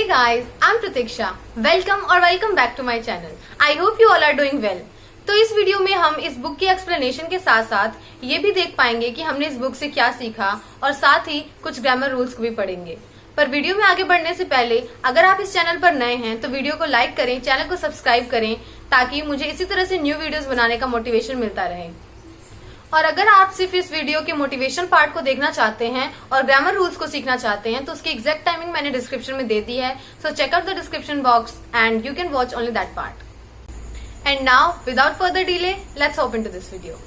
guys, I'm Pratiksha. Welcome back to my channel. I hope you all are doing well. तो इस video में हम इस book की एक्सप्लेनेशन के साथ साथ ये भी देख पाएंगे कि हमने इस बुक से क्या सीखा और साथ ही कुछ ग्रामर रूल्स को भी पढ़ेंगे। पर वीडियो में आगे बढ़ने से पहले अगर आप इस चैनल पर नए हैं तो वीडियो को लाइक करें, चैनल को सब्सक्राइब करें ताकि मुझे इसी तरह से न्यू वीडियोस बनाने का मोटिवेशन मिलता रहे। और अगर आप सिर्फ इस वीडियो के मोटिवेशन पार्ट को देखना चाहते हैं और ग्रामर रूल्स को सीखना चाहते हैं तो उसकी एग्जैक्ट टाइमिंग मैंने डिस्क्रिप्शन में दे दी है। So check out the description box and you can watch only that part. And now without further delay let's hop into this video.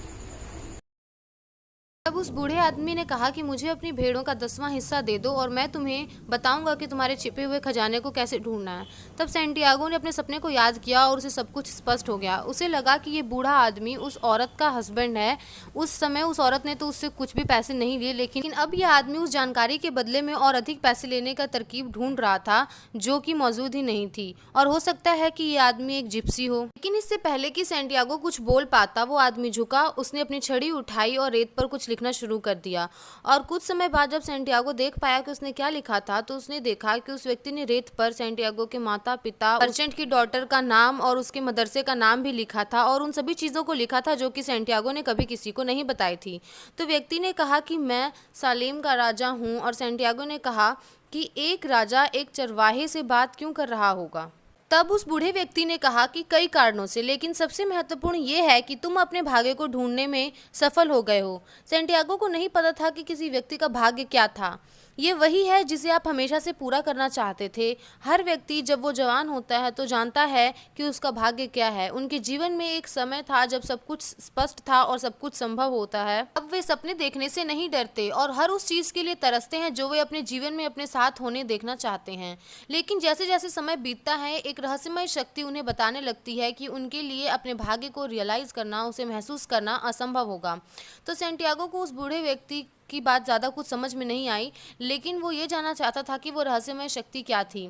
तब उस बूढ़े आदमी ने कहा कि मुझे अपनी भेड़ों का 10वां हिस्सा दे दो और मैं तुम्हें बताऊंगा कि तुम्हारे छिपे हुए खजाने को कैसे ढूंढना है। तब सैंटियागो ने अपने सपने को याद किया और उसे सब कुछ स्पष्ट हो गया। उसे लगा कि ये बूढ़ा आदमी उस औरत का हस्बैंड है। उस समय उस औरत ने तो उससे कुछ भी पैसे नहीं लिए, लेकिन अब यह आदमी उस जानकारी के बदले में और अधिक पैसे लेने का तरकीब ढूंढ रहा था जो कि मौजूद ही नहीं थी। और हो सकता है कि ये आदमी एक जिप्सी हो। लेकिन इससे पहले कि सैंटियागो कुछ बोल पाता वो आदमी झुका, उसने अपनी छड़ी उठाई और रेत पर कुछ लिखना शुरू कर दिया। और कुछ समय बाद जब सैंटियागो देख पाया कि उसने क्या लिखा था तो उसने देखा कि उस व्यक्ति ने रेत पर सैंटियागो के माता पिता, मर्चेंट की डॉटर का नाम और उसके मदरसे का नाम भी लिखा था और उन सभी चीज़ों को लिखा था जो कि सैंटियागो ने कभी किसी को नहीं बताई थी। तो व्यक्ति ने कहा कि मैं सालेम का राजा हूँ और सैंटियागो ने कहा कि एक राजा एक चरवाहे से बात क्यों कर रहा होगा। तब उस बूढ़े व्यक्ति ने कहा कि कई कारणों से, लेकिन सबसे महत्वपूर्ण ये है कि तुम अपने भाग्य को ढूंढने में सफल हो गए हो। सैंटियागो को नहीं पता था कि किसी व्यक्ति का भाग्य क्या था। ये वही है जिसे आप हमेशा से पूरा करना चाहते थे। हर व्यक्ति जब वो जवान होता है तो जानता है कि उसका भाग्य क्या है। उनके जीवन में एक समय था जब सब कुछ स्पष्ट था और सब कुछ संभव होता है। अब वे सपने देखने से नहीं डरते और हर उस चीज़ के लिए तरसते हैं जो वे अपने जीवन में अपने साथ होने देखना चाहते हैं। लेकिन जैसे जैसे समय बीतता है एक रहस्यमय शक्ति उन्हें बताने लगती है कि उनके लिए अपने भाग्य को रियलाइज करना, उसे महसूस करना असंभव होगा। तो सैंटियागो को उस बूढ़े व्यक्ति की बात ज़्यादा कुछ समझ में नहीं आई, लेकिन वो ये जानना चाहता था कि वो रहस्यमय शक्ति क्या थी,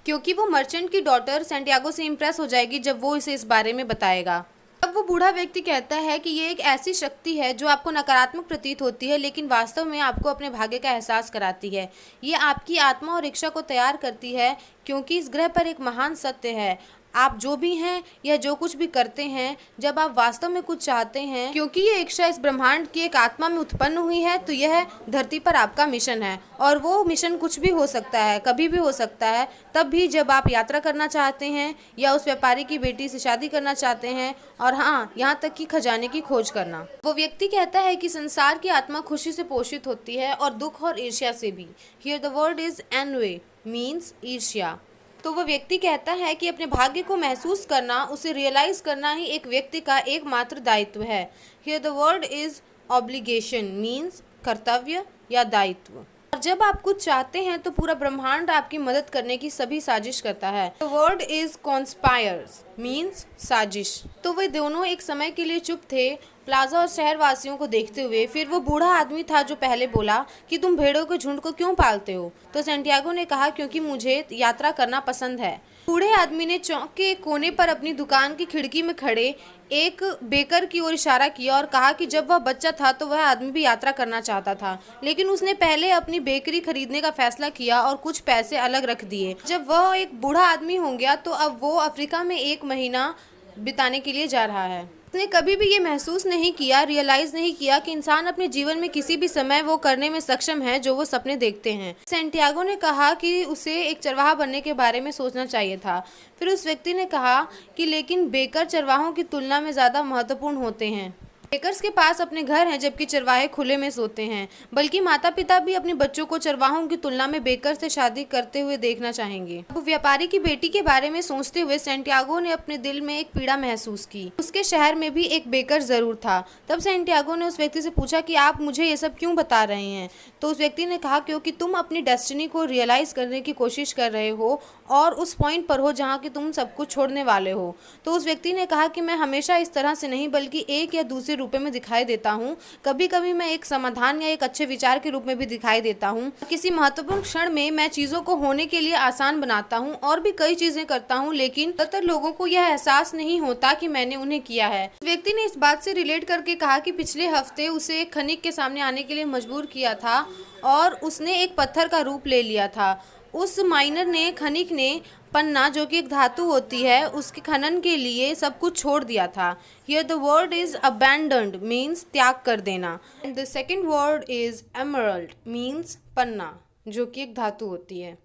क्योंकि वो मर्चेंट की डॉटर सैंटियागो से इम्प्रेस हो जाएगी जब वो इसे इस बारे में बताएगा। अब वो बूढ़ा व्यक्ति कहता है कि ये एक ऐसी शक्ति है जो आपको नकारात्मक प्रतीत होती है लेकिन वास्तव में आपको अपने भाग्य का एहसास कराती है। ये आपकी आत्मा और इच्छा को तैयार करती है, क्योंकि इस ग्रह पर एक महान सत्य है। आप जो भी हैं या जो कुछ भी करते हैं, जब आप वास्तव में कुछ चाहते हैं, क्योंकि ये इच्छा इस ब्रह्मांड की एक आत्मा में उत्पन्न हुई है, तो यह धरती पर आपका मिशन है। और वो मिशन कुछ भी हो सकता है, कभी भी हो सकता है, तब भी जब आप यात्रा करना चाहते हैं या उस व्यापारी की बेटी से शादी करना चाहते हैं, और हाँ, यहाँ तक कि खजाने की खोज करना। वो व्यक्ति कहता है कि संसार की आत्मा खुशी से पोषित होती है और दुख और ईर्ष्या से भी। Here the word is envy means ईर्ष्या। तो वो व्यक्ति कहता है कि अपने भाग्य को महसूस करना, उसे रियलाइज करना ही एक व्यक्ति का एकमात्र दायित्व है। Here the word is obligation means कर्तव्य या दायित्व। और जब आप कुछ चाहते हैं तो पूरा ब्रह्मांड आपकी मदद करने की सभी साजिश करता है। The word is conspires means साजिश। तो वे दोनों एक समय के लिए चुप थे, प्लाजा और शहरवासियों को देखते हुए। फिर वो बूढ़ा आदमी था जो पहले बोला कि तुम भेड़ों के झुंड को क्यों पालते हो। तो सैंटियागो ने कहा क्योंकि मुझे यात्रा करना पसंद है। बूढ़े आदमी ने चौक के एक कोने पर अपनी दुकान की खिड़की में खड़े एक बेकर की ओर इशारा किया और कहा कि जब वह बच्चा था तो वह आदमी भी यात्रा करना चाहता था, लेकिन उसने पहले अपनी बेकरी खरीदने का फैसला किया और कुछ पैसे अलग रख दिए। जब वह एक बूढ़ा आदमी हो गया तो अब वो अफ्रीका में 1 महीना बिताने के लिए जा रहा है। उसने कभी भी ये महसूस नहीं किया, रियलाइज नहीं किया कि इंसान अपने जीवन में किसी भी समय वो करने में सक्षम है जो वो सपने देखते हैं। सैंटियागो ने कहा कि उसे एक चरवाहा बनने के बारे में सोचना चाहिए था। फिर उस व्यक्ति ने कहा कि लेकिन बेकर चरवाहों की तुलना में ज़्यादा महत्वपूर्ण होते हैं। बेकर्स के पास अपने घर हैं जबकि चरवाहे खुले में सोते हैं। बल्कि माता पिता भी अपने बच्चों को चरवाहों की तुलना में बेकर से शादी करते हुए देखना चाहेंगे। अब व्यापारी की बेटी के बारे में सोचते हुए सैंटियागो ने अपने दिल में एक पीड़ा महसूस की। उसके शहर में भी एक बेकर जरूर था। तब सैंटियागो ने उस व्यक्ति से पूछा कि आप मुझे ये सब क्यों बता रहे हैं। तो उस व्यक्ति ने कहा क्योंकि तुम अपनी डेस्टिनी को रियलाइज करने की कोशिश कर रहे हो और उस पॉइंट पर हो जहाँ की तुम सब कुछ छोड़ने वाले हो। तो उस व्यक्ति ने कहा कि मैं हमेशा इस तरह से नहीं बल्कि एक या दूसरे रूप में दिखाई देता हूँ। कभी कभी मैं एक समाधान या एक अच्छे विचार के रूप में भी दिखाई देता हूँ। किसी महत्वपूर्ण क्षण में मैं चीज़ों को होने के लिए आसान बनाता हूँ और भी कई चीज़ें करता हूँ, लेकिन ज़्यादातर लोगों को यह एहसास नहीं होता कि मैंने उन्हें किया है। व्यक्ति ने इस बात से रिलेट करके कहा कि पिछले हफ्ते उसे एक खनिक के सामने आने के लिए मजबूर किया था और उसने एक पत्थर का रूप ले लिया था। उस माइनर ने खनिक ने पन्ना जो कि एक धातु होती है उसके खनन के लिए सब कुछ छोड़ दिया था। Here the word is abandoned means त्याग कर देना। And the second word is emerald means पन्ना जो कि एक धातु होती है।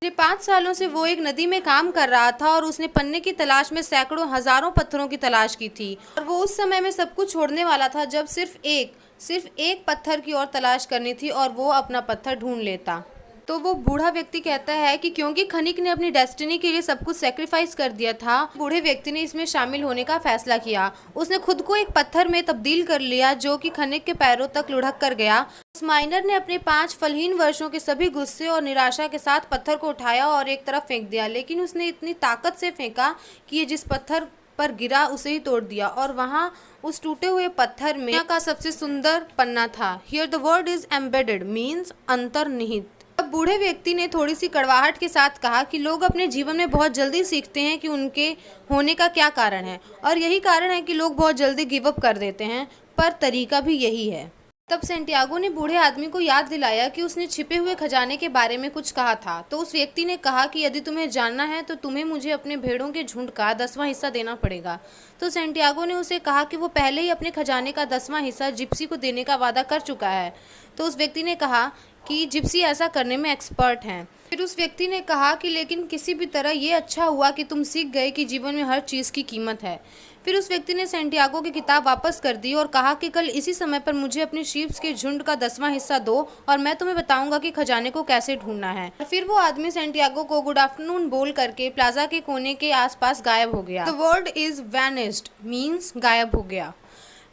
5 सालों से वो एक नदी में काम कर रहा था और उसने पन्ने की तलाश में सैकड़ों हजारों पत्थरों की तलाश की थी और वो उस समय में सब कुछ छोड़ने वाला था जब सिर्फ एक पत्थर की और तलाश करनी थी और वो अपना पत्थर ढूंढ लेता। तो वो बूढ़ा व्यक्ति कहता है कि क्योंकि खनिक ने अपनी डेस्टिनी के लिए सब कुछ सेक्रीफाइस कर दिया था, बूढ़े व्यक्ति ने इसमें शामिल होने का फैसला किया। उसने खुद को एक पत्थर में तब्दील कर लिया जो कि खनिक के पैरों तक लुढ़क कर गया। उस माइनर ने अपने 5 फलहीन वर्षों के सभी गुस्से और निराशा के साथ पत्थर को उठाया और एक तरफ फेंक दिया, लेकिन उसने इतनी ताकत से फेंका कि ये जिस पत्थर पर गिरा उसे ही तोड़ दिया और वहां उस टूटे हुए पत्थर में दुनिया का सबसे सुंदर पन्ना था। Here the word is embedded means अंतर्निहित। अब बूढ़े व्यक्ति ने थोड़ी सी कड़वाहट के साथ कहा कि लोग अपने जीवन में बहुत जल्दी सीखते हैं कि उनके होने का क्या कारण है और यही कारण है कि लोग बहुत जल्दी गिव अप कर देते हैं, पर तरीका भी यही है। तब सैंटियागो ने बूढ़े आदमी को याद दिलाया कि उसने छिपे हुए खजाने के बारे में कुछ कहा था। तो उस व्यक्ति ने कहा कि यदि तुम्हें जानना है तो तुम्हें मुझे अपने भेड़ों के झुंड का 10वां हिस्सा देना पड़ेगा। तो सैंटियागो ने उसे कहा कि वो पहले ही अपने खजाने का 10वां हिस्सा जिप्सी को देने का वादा कर चुका है। तो उस व्यक्ति ने कहा कि जिप्सी ऐसा करने में एक्सपर्ट हैं। फिर उस व्यक्ति ने कहा कि लेकिन किसी भी तरह ये अच्छा हुआ कि तुम सीख गए कि जीवन में हर चीज़ की कीमत है। फिर उस व्यक्ति ने सैंटियागो की किताब वापस कर दी और कहा कि कल इसी समय पर मुझे अपनी शीप्स के झुंड का 10वां हिस्सा दो और मैं तुम्हें बताऊंगा कि खजाने को कैसे ढूंढना है। फिर वो आदमी सैंटियागो को गुड आफ्टरनून बोल करके प्लाजा के कोने के आसपास गायब हो गया। The word is vanished means गायब हो गया।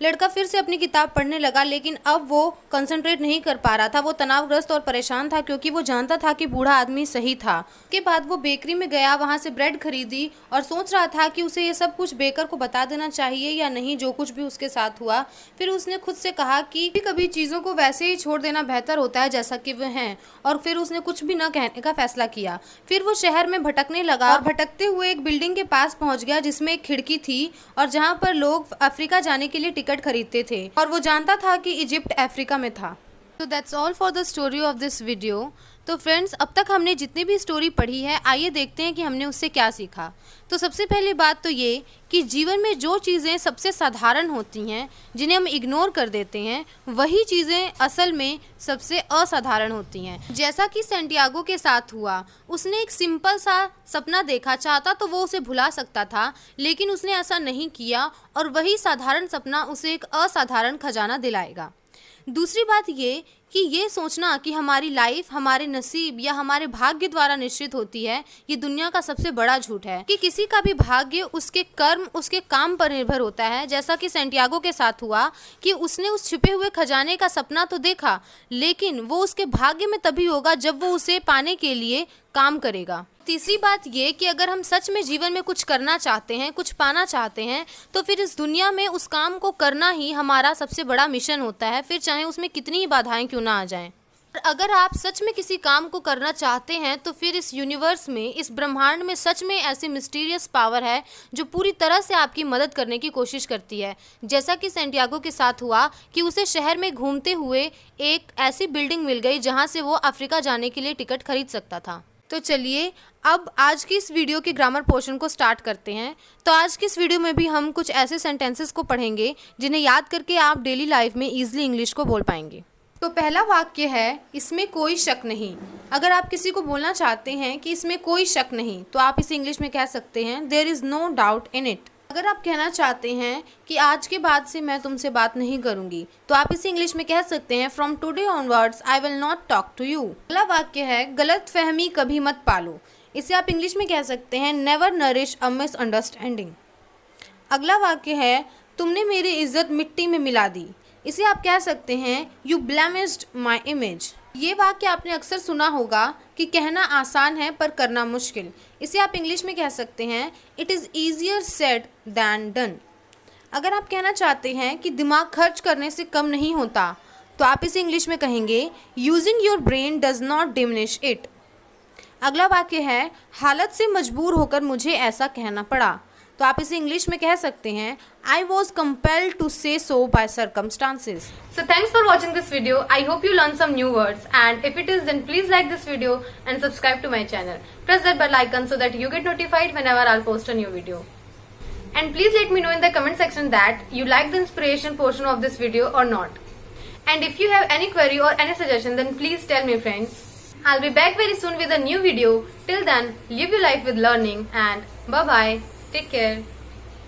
लड़का फिर से अपनी किताब पढ़ने लगा, लेकिन अब वो कंसंट्रेट नहीं कर पा रहा था। वो तनावग्रस्त और परेशान था क्योंकि वो जानता था कि बूढ़ा आदमी सही था। उसके बाद वो बेकरी में गया, वहाँ से ब्रेड खरीदी और सोच रहा था कि उसे ये सब कुछ बेकर को बता देना चाहिए या नहीं, जो कुछ भी उसके साथ हुआ। फिर उसने खुद से कहा कि कभी चीज़ों को वैसे ही छोड़ देना बेहतर होता है जैसा कि वे हैं, और फिर उसने कुछ भी न कहने का फैसला किया। फिर वो शहर में भटकने लगा और भटकते हुए एक बिल्डिंग के पास पहुँच गया जिसमें एक खिड़की थी और जहाँ पर लोग अफ्रीका जाने के लिए टिकट खरीदते थे और वो जानता था कि इजिप्ट अफ्रीका में था। तो that's all for the story of this video. तो फ्रेंड्स, अब तक हमने जितनी भी स्टोरी पढ़ी है, आइए देखते हैं कि हमने उससे क्या सीखा। तो सबसे पहली बात तो ये कि जीवन में जो चीज़ें सबसे साधारण होती हैं, जिन्हें हम इग्नोर कर देते हैं, वही चीज़ें असल में सबसे असाधारण होती हैं। जैसा कि सैंटियागो के साथ हुआ, उसने एक सिंपल सा सपना देखा, चाहता तो वो उसे भुला सकता था, लेकिन उसने ऐसा नहीं किया और वही साधारण सपना उसे एक असाधारण खजाना दिलाएगा। दूसरी बात ये कि ये सोचना कि हमारी लाइफ हमारे नसीब या हमारे भाग्य द्वारा निश्चित होती है, ये दुनिया का सबसे बड़ा झूठ है। कि किसी का भी भाग्य उसके कर्म, उसके काम पर निर्भर होता है। जैसा कि सैंटियागो के साथ हुआ कि उसने उस छिपे हुए खजाने का सपना तो देखा, लेकिन वो उसके भाग्य में तभी होगा जब वो उसे पाने के लिए काम करेगा। तीसरी बात ये कि अगर हम सच में जीवन में कुछ करना चाहते हैं, कुछ पाना चाहते हैं, तो फिर इस दुनिया में उस काम को करना ही हमारा सबसे बड़ा मिशन होता है, फिर चाहे उसमें कितनी ही बाधाएं क्यों ना आ जाएं। अगर आप सच में किसी काम को करना चाहते हैं तो फिर इस यूनिवर्स में, इस ब्रह्मांड में सच में ऐसी मिस्टीरियस पावर है जो पूरी तरह से आपकी मदद करने की कोशिश करती है। जैसा कि सैंटियागो के साथ हुआ कि उसे शहर में घूमते हुए एक ऐसी बिल्डिंग मिल गई जहां से वो अफ्रीका जाने के लिए टिकट खरीद सकता था। तो चलिए अब आज की इस वीडियो के ग्रामर पोर्शन को स्टार्ट करते हैं। तो आज की इस वीडियो में भी हम कुछ ऐसे सेंटेंसेस को पढ़ेंगे जिन्हें याद करके आप डेली लाइफ में ईजिली इंग्लिश को बोल पाएंगे। तो पहला वाक्य है, इसमें कोई शक नहीं। अगर आप किसी को बोलना चाहते हैं कि इसमें कोई शक नहीं, तो आप इसे इंग्लिश में कह सकते हैं there is no doubt in it. अगर आप कहना चाहते हैं कि आज के बाद से मैं तुमसे बात नहीं करूंगी, तो आप इसे इंग्लिश में कह सकते हैं from today onwards I will not talk to you. अगला वाक्य है, गलत फहमी कभी मत पालो। इसे आप इंग्लिश में कह सकते हैं नेवर नरिश अ मिसअंडरस्टैंडिंग। अगला वाक्य है, तुमने मेरी इज्जत मिट्टी में मिला दी। इसे आप कह सकते हैं यू ब्लेमिश्ड माई इमेज। ये वाक्य आपने अक्सर सुना होगा कि कहना आसान है पर करना मुश्किल। इसे आप इंग्लिश में कह सकते हैं it is easier said then done. अगर आप कहना चाहते हैं कि दिमाग खर्च करने से कम नहीं होता, तो आप इसे इंग्लिश में कहेंगे using your brain does not diminish it. अगला वाक्य है, हालत से मजबूर होकर मुझे ऐसा कहना पड़ा। तो आप इसे इंग्लिश में कह सकते हैं I was compelled to say so by circumstances. So thanks for watching this video. I hope you learned some new words, and if it is, then please like this video and subscribe to my channel. Press that bell icon so that you get notified whenever I'll post a new video. And please let me know in the comment section that you like the inspiration portion of this video or not. And if you have any query or any suggestion, then please tell me, friends. I'll be back very soon with a new video. Till then, live your life with learning, and bye bye. Take care.